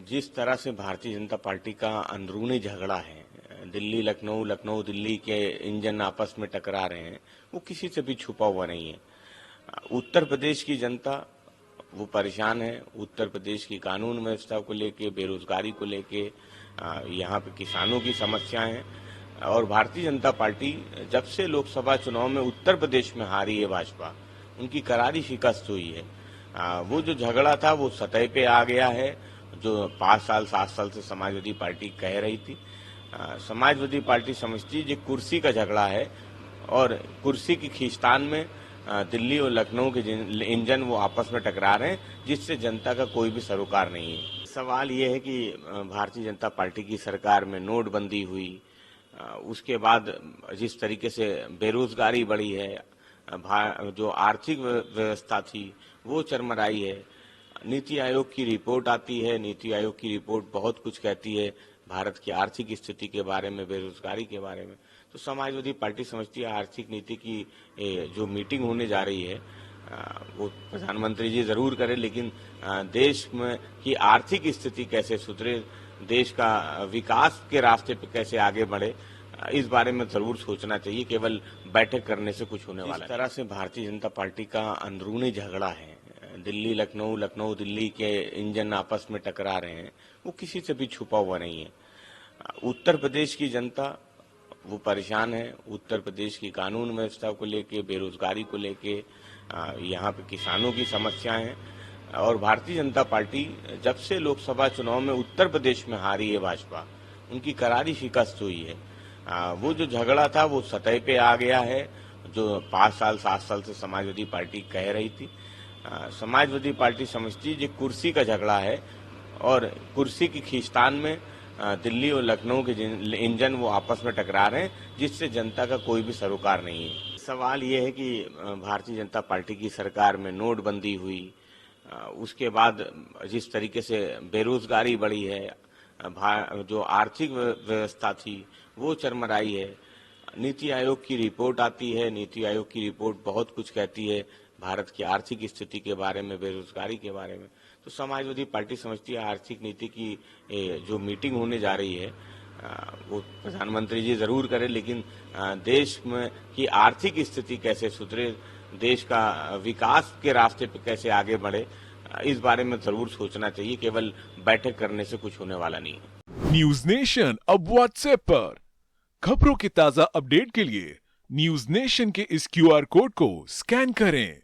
जिस तरह से भारतीय जनता पार्टी का अंदरूनी झगड़ा है, दिल्ली लखनऊ, लखनऊ दिल्ली के इंजन आपस में टकरा रहे हैं, वो किसी से भी छुपा हुआ नहीं है। उत्तर प्रदेश की जनता वो परेशान है। उत्तर प्रदेश की कानून व्यवस्था को लेके, बेरोजगारी को लेके, यहाँ पे किसानों की समस्याएं हैं। और भारतीय जनता पार्टी जब से लोकसभा चुनाव में उत्तर प्रदेश में हारी है भाजपा, उनकी करारी शिकस्त हुई है। वो जो झगड़ा था वो सतह पे आ गया है, जो 5 साल 7 साल से समाजवादी पार्टी कह रही थी। समाजवादी पार्टी समझती है ये कुर्सी का झगड़ा है और कुर्सी की खींचतान में दिल्ली और लखनऊ के इंजन वो आपस में टकरा रहे हैं, जिससे जनता का कोई भी सरोकार नहीं है। सवाल ये है कि भारतीय जनता पार्टी की सरकार में नोटबंदी हुई, उसके बाद जिस तरीके से बेरोजगारी बढ़ी है, जो आर्थिक व्यवस्था थी वो चरमराई है। नीति आयोग की रिपोर्ट आती है, नीति आयोग की रिपोर्ट बहुत कुछ कहती है भारत की आर्थिक स्थिति के बारे में, बेरोजगारी के बारे में। तो समाजवादी पार्टी समझती है आर्थिक नीति की जो मीटिंग होने जा रही है वो प्रधानमंत्री जी जरूर करें, लेकिन देश में की आर्थिक स्थिति कैसे सुधरे, देश का विकास के रास्ते पे कैसे आगे बढ़े, इस बारे में जरूर सोचना चाहिए। केवल बैठक करने से कुछ होने वाला नहीं। इस तरह से भारतीय जनता पार्टी का अंदरूनी झगड़ा है, दिल्ली लखनऊ, लखनऊ दिल्ली के इंजन आपस में टकरा रहे हैं, वो किसी से भी छुपा हुआ नहीं है। उत्तर प्रदेश की जनता वो परेशान है। उत्तर प्रदेश की कानून व्यवस्था को लेके, बेरोजगारी को लेके, यहाँ पे किसानों की समस्याएं हैं। और भारतीय जनता पार्टी जब से लोकसभा चुनाव में उत्तर प्रदेश में हारी है भाजपा, उनकी करारी शिकस्त हुई है। वो जो झगड़ा था वो सतह पे आ गया है, जो 5 साल 7 साल से समाजवादी पार्टी कह रही थी। समाजवादी पार्टी समझती है ये कुर्सी का झगड़ा है और कुर्सी की खींचतान में दिल्ली और लखनऊ के इंजन वो आपस में टकरा रहे हैं, जिससे जनता का कोई भी सरोकार नहीं है। सवाल ये है कि भारतीय जनता पार्टी की सरकार में नोटबंदी हुई, उसके बाद जिस तरीके से बेरोजगारी बढ़ी है, जो आर्थिक व्यवस्था थी वो चरमराई है। नीति आयोग की रिपोर्ट आती है, नीति आयोग की रिपोर्ट बहुत कुछ कहती है भारत की आर्थिक स्थिति के बारे में, बेरोजगारी के बारे में। तो समाजवादी पार्टी समझती है आर्थिक नीति की जो मीटिंग होने जा रही है वो प्रधानमंत्री जी जरूर करें, लेकिन देश में की आर्थिक स्थिति कैसे सुधरे, देश का विकास के रास्ते पे कैसे आगे बढ़े, इस बारे में जरूर सोचना चाहिए। केवल बैठक करने से कुछ होने वाला नहीं है। न्यूज नेशन अब व्हाट्सएप पर खबरों के ताजा अपडेट के लिए न्यूज नेशन के इस क्यूआर कोड को स्कैन करें।